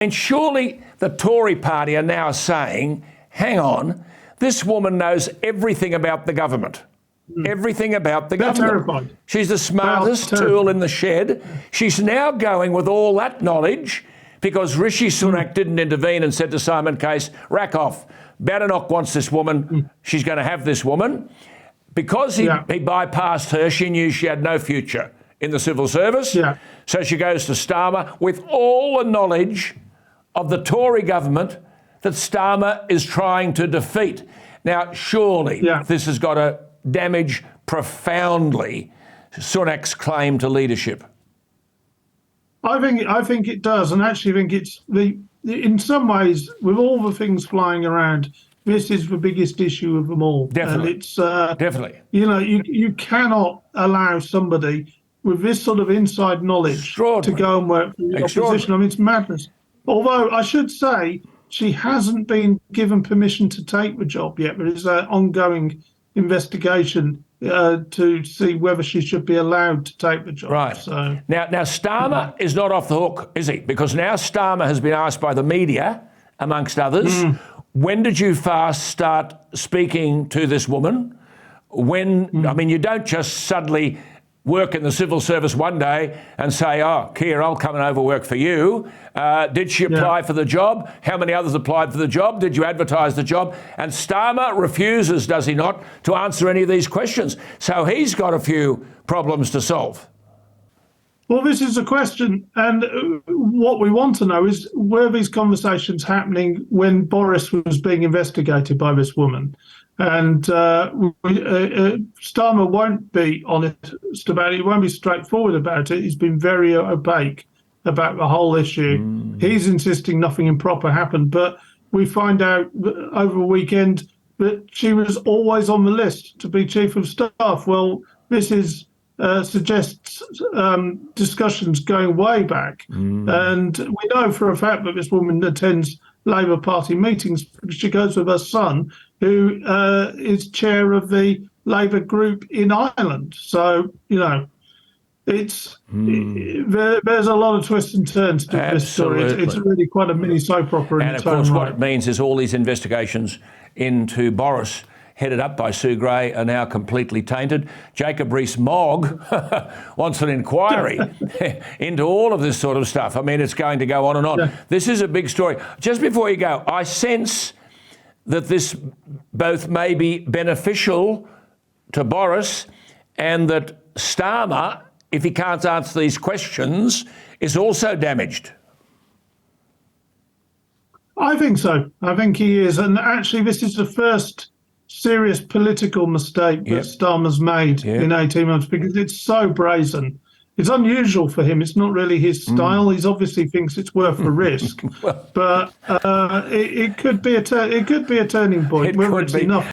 And surely the Tory party are now saying, hang on, this woman knows everything about the government. Everything about the government. Terrified. She's the smartest tool in the shed. She's now going with all that knowledge because Rishi Sunak didn't intervene and said to Simon Case, rack off. Badenoch wants this woman. She's going to have this woman. Because he bypassed her, she knew she had no future in the civil service. So she goes to Starmer with all the knowledge of the Tory government that Starmer is trying to defeat. Now, surely this has got to damage profoundly Sunak's claim to leadership. I think it does, and actually think it's in some ways, with all the things flying around, this is the biggest issue of them all. Definitely. And it's definitely. You know, you cannot allow somebody with this sort of inside knowledge to go and work for the opposition. I mean, it's madness. Although I should say she hasn't been given permission to take the job yet. There is an ongoing investigation to see whether she should be allowed to take the job. Right. So now Starmer is not off the hook, is he? Because now Starmer has been asked by the media, amongst others, when did you first start speaking to this woman? When, I mean, you don't just suddenly work in the civil service one day and say, oh, Keir, I'll come and overwork for you. Did she apply for the job? How many others applied for the job? Did you advertise the job? And Starmer refuses, does he not, to answer any of these questions. So he's got a few problems to solve. Well, this is a question, and what we want to know is, were these conversations happening when Boris was being investigated by this woman? And Starmer won't be honest about it. He won't be straightforward about it. He's been very opaque about the whole issue. He's insisting nothing improper happened, but we find out over the weekend that she was always on the list to be chief of staff. Well, this suggests discussions going way back. And we know for a fact that this woman attends Labour Party meetings because she goes with her son, who is chair of the Labour group in Ireland. So, you know, it's there's a lot of twists and turns to this story. It's really quite a mini soap opera. And of course, what it means is all these investigations into Boris, headed up by Sue Gray, are now completely tainted. Jacob Rees-Mogg wants an inquiry into all of this sort of stuff. I mean, it's going to go on and on. This is a big story. Just before you go, I sense that this both may be beneficial to Boris and that Starmer, if he can't answer these questions, is also damaged. I think so. I think he is. And actually, this is the first serious political mistake that Starmer's made in 18 months, because it's so brazen. It's unusual for him. It's not really his style. He obviously thinks it's worth the risk. But it could be a turning point. Whether it's enough